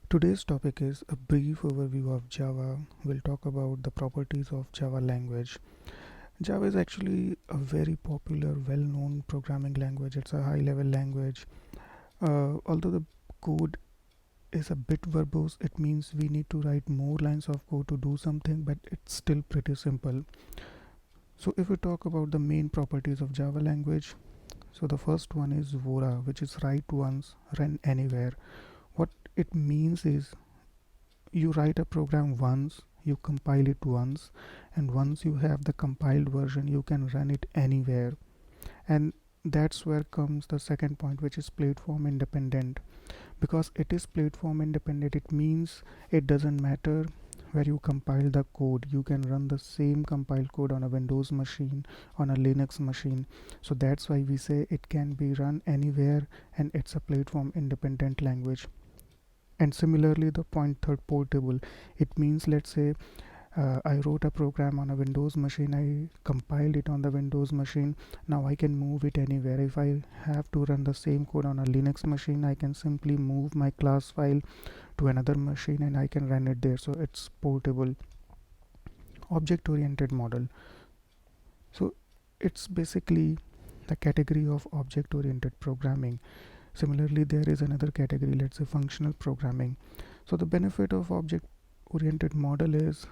Today's topic is a brief overview of Java. We'll talk about the properties of Java language. Java is actually a very popular, well-known programming language. It's a high-level language. Although the code is a bit verbose, it means we need to write more lines of code to do something, but it's still pretty simple. So if we talk about the main properties of Java language, so the first one is Vora, which is write once, run anywhere. What it means is you write a program once, you compile it once, and once you have the compiled version you can run it anywhere. And that's where comes the second point, which is platform independent. Because it is platform independent, it means it doesn't matter where you compile the code, you can run the same compiled code on a Windows machine, on a Linux machine. So that's why we say it can be run anywhere, and it's a platform independent language. And similarly, the point third, portable, it means, let's say, I wrote a program on a Windows machine, I compiled it on the Windows machine. Now I can move it anywhere. If I have to run the same code on a Linux machine, I can simply move my class file to another machine and I can run it there. So it's portable. Object oriented model, so it's basically the category of object oriented programming. Similarly, there is another category, let's say functional programming. So the benefit of object oriented model is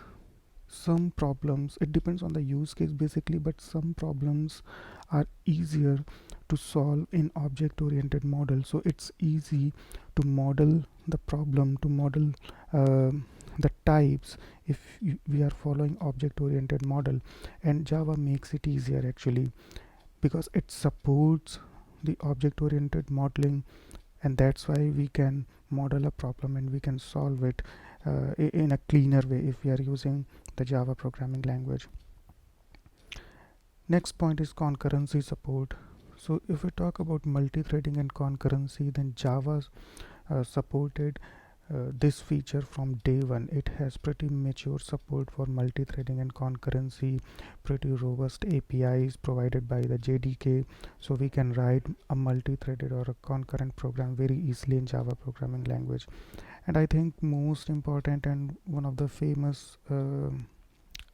some problems, it depends on the use case basically, but some problems are easier to solve in object oriented model. So it's easy to model the problem, to model the types if we are following object oriented model. And Java makes it easier actually, because it supports the object oriented modeling, and that's why we can model a problem and we can solve it in a cleaner way if we are using the Java programming language. Next point is concurrency support. So if we talk about multi-threading and concurrency, then Java supported this feature from day one. It has pretty mature support for multi-threading and concurrency, pretty robust APIs provided by the JDK, so we can write a multi-threaded or a concurrent program very easily in Java programming language. And I think most important and one of the famous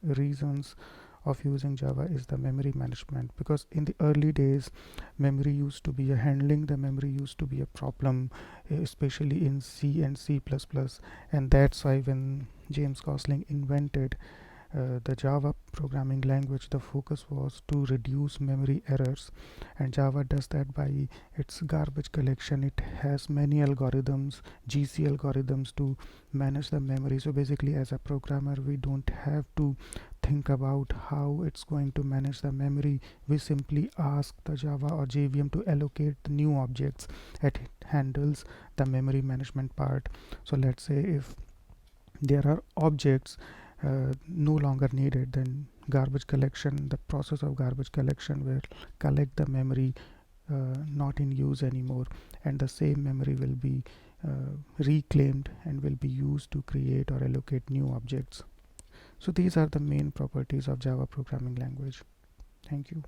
reasons of using Java is the memory management, because in the early days memory used to be a handling the memory used to be a problem, especially in C and C++. And that's why when James Gosling invented the Java programming language, the focus was to reduce memory errors, and Java does that by its garbage collection. It has many algorithms, GC algorithms, to manage the memory. So basically, as a programmer, we don't have to think about how it's going to manage the memory. We simply ask the Java or JVM to allocate the new objects, and it handles the memory management part. So let's say if there are objects no longer needed, then garbage collection, the process of garbage collection will collect the memory not in use anymore, and the same memory will be reclaimed and will be used to create or allocate new objects. So these are the main properties of Java programming language. Thank you.